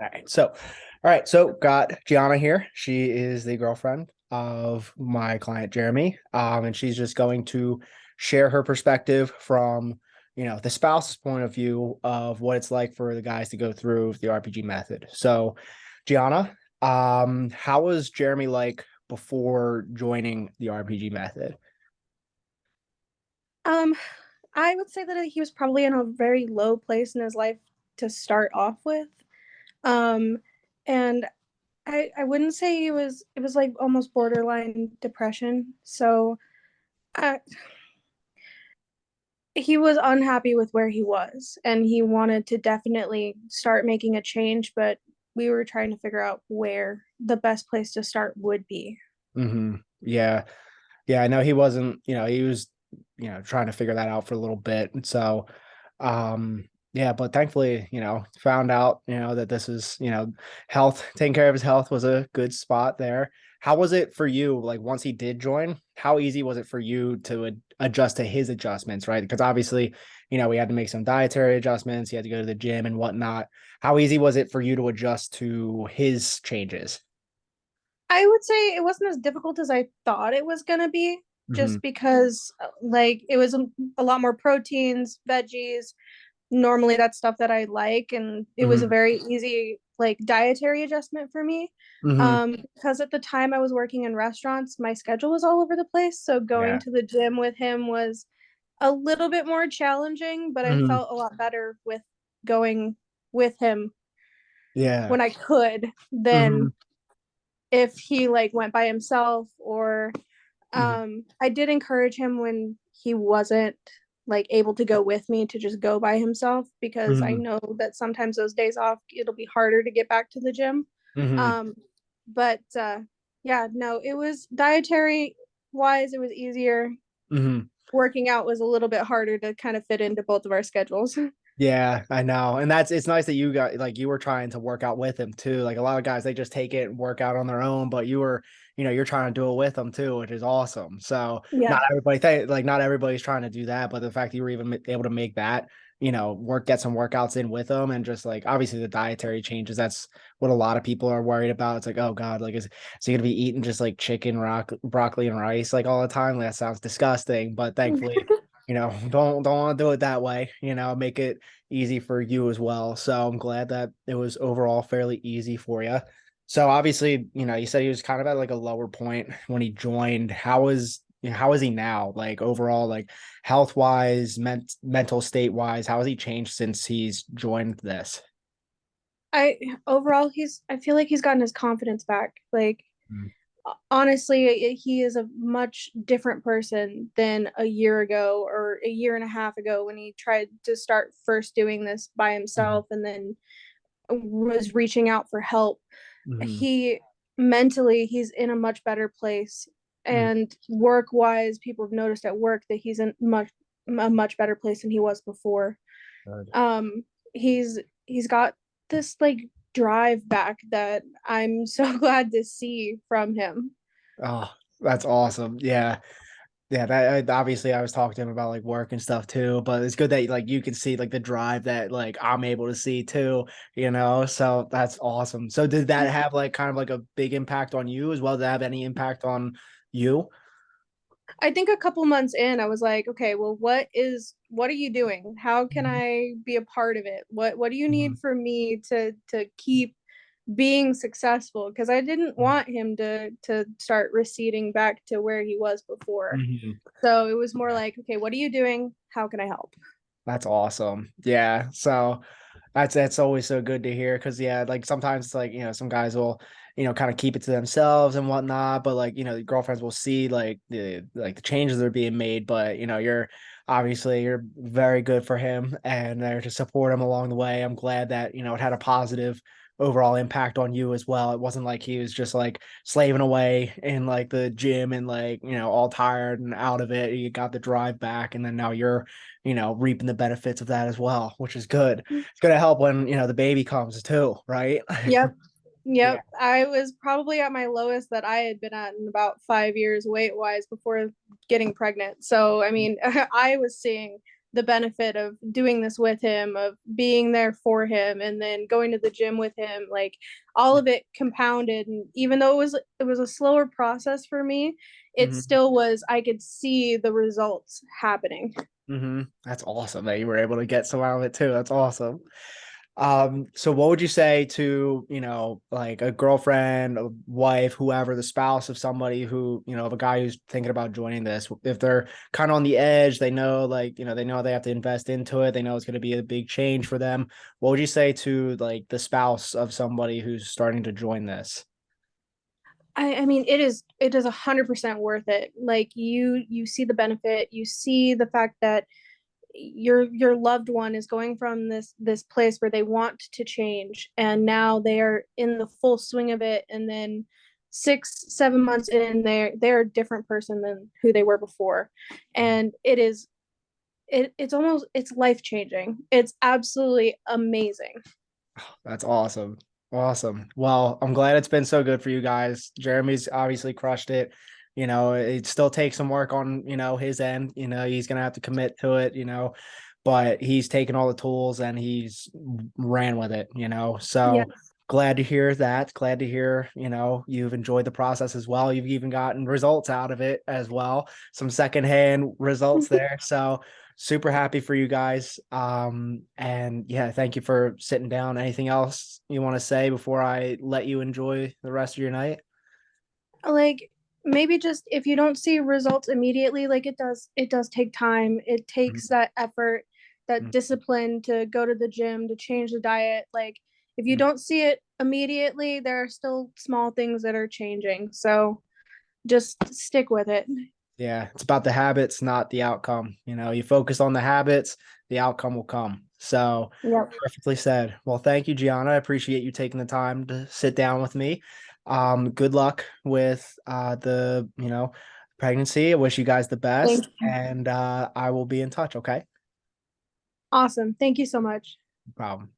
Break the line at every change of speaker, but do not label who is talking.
All right. So got Gianna here. She is the girlfriend of my client Jeremy. And she's just going to share her perspective from, the spouse's point of view of what it's like for the guys to go through the RPG method. So, Gianna, how was Jeremy like before joining the RPG method?
Um, I would say that he was probably in a very low place in his life to start off with. Um, and I wouldn't say it was like almost borderline depression. So uh, he was unhappy with where he was and he wanted to definitely start making a change, but we were trying to figure out where the best place to start would be.
Yeah. Yeah, I know he wasn't, he was, trying to figure that out for a little bit. And so, yeah, but thankfully, found out, that this is, health, taking care of his health was a good spot there. How was it for you? Like once he did join, how easy was it for you to adjust to his adjustments, right? Because obviously, we had to make some dietary adjustments. He had to go to the gym and whatnot. How easy was it for you to adjust to his changes?
I would say it wasn't as difficult as I thought it was going to be,
Hmm.
just because like it was a lot more proteins, veggies. Normally that's stuff that I like, and it was a
Hmm.
very easy like dietary adjustment for me.
Hmm.
Because at the time I was working in restaurants, my schedule was all over the place, so going
Yeah.
to the gym with him was a little bit more challenging, but I
Hmm.
felt a lot better with going with him
Yeah.
when I could
Hmm.
than if he like went by himself. Or
Hmm.
I did encourage him when he wasn't like able to go with me to just go by himself, because I
Hmm.
know that sometimes those days off it'll be harder to get back to the gym.
Hmm.
um but yeah, no, it was dietary wise, it was easier.
Hmm.
Working out was a little bit harder to kind of fit into both of our schedules.
Yeah, I know. And it's nice that you got like you were trying to work out with him too. Like a lot of guys, they just take it and work out on their own, but you were, you're trying to do it with them too, which is awesome. So
Yeah.
not everybody's trying to do that, but the fact that you were even able to make that, get some workouts in with them and just like obviously the dietary changes, that's what a lot of people are worried about. It's like, oh God, like is he gonna be eating just like chicken, broccoli and rice like all the time? Like, that sounds disgusting, but thankfully don't want to do it that way, make it easy for you as well. So I'm glad that it was overall fairly easy for you. So obviously, you said he was kind of at like a lower point when he joined. How is he now? Like overall, like health wise, mental state wise, how has he changed since he's joined this?
I Overall, I feel like he's gotten his confidence back. Like honestly, he is a much different person than a year ago or a year and a half ago when he tried to start first doing this by
Mhm.
himself and then was reaching out for help.
Mhm.
He mentally, he's in a much better place.
Mhm.
And work wise, people have noticed at work that he's in a much better place than he was before.
Good.
um he's got this like drive back that I'm so glad to see from him.
Oh, that's awesome. Yeah. Yeah, that obviously I was talking to him about like work and stuff too, but it's good that like you can see like the drive that like I'm able to see too, So that's awesome. So did that have like kind of like a big impact on you as well? Did that have any impact on you?
I think a couple months in I was like, okay, well, what are you doing? How can
Mhm.
I be a part of it? What do you
Mhm.
need for me to keep being successful? Because I didn't want him to start receding back to where he was before.
Mhm.
So it was more
Yeah,
like, okay, what are you doing? How can I help?
that's awesome. Yeah, so that's always so good to hear because yeah, like sometimes it's like some guys will kind of keep it to themselves and whatnot, but like the girlfriends will see like the changes that are being made, but you're very good for him and there to support him along the way. I'm glad that it had a positive overall impact on you as well. It wasn't like he was just like slaving away in like the gym and like all tired and out of it. You got the drive back, and then now you're reaping the benefits of that as well, which is good. It's gonna help when the baby comes too, right?
Yep.
Yeah.
Yep. I was probably at my lowest that I had been at in about 5 years weight wise before getting pregnant. So, I mean, I was seeing the benefit of doing this with him, of being there for him, and then going to the gym with him, like all of it compounded. And even though it was a slower process for me, it
Mm-hmm.
still was, I could see the results happening.
Mm-hmm. That's awesome that you were able to get some out of it too. That's awesome. So what would you say to, like a girlfriend, a wife, whoever, the spouse of somebody who, of a guy who's thinking about joining this, if they're kind of on the edge, they know, like, they know they have to invest into it, they know it's going to be a big change for them. What would you say to like the spouse of somebody who's starting to join this?
I mean, it is 100% worth it. Like you see the benefit, you see the fact that your loved one is going from this place where they want to change, and now they are in the full swing of it, and then 6 7 months in, they're a different person than who they were before. And it's life changing. It's absolutely amazing.
That's awesome. Awesome. Well, I'm glad it's been so good for you guys. Jeremy's obviously crushed it. It still takes some work on, his end. He's gonna have to commit to it, but he's taken all the tools and he's ran with it.
Yeah.
So glad to hear that. Glad to hear, you've enjoyed the process as well. You've even gotten results out of it as well. Some secondhand results there. So super happy for you guys. And yeah, thank you for sitting down. Anything else you want to say before I let you enjoy the rest of your night?
Like maybe just if you don't see results immediately, like it does take time. It takes that effort, that discipline to go to the gym, to change the diet. Like if you don't see it immediately, there are still small things that are changing, so just stick with it.
Yeah, it's about the habits, not the outcome. You focus on the habits, the outcome will come. So
Yep.
perfectly said. Well, thank you, Gianna. I appreciate you taking the time to sit down with me. Good luck with the, pregnancy. I wish you guys the
Thank
best,
you.
and I will be in touch. Okay.
Awesome. Thank you so much.
No problem.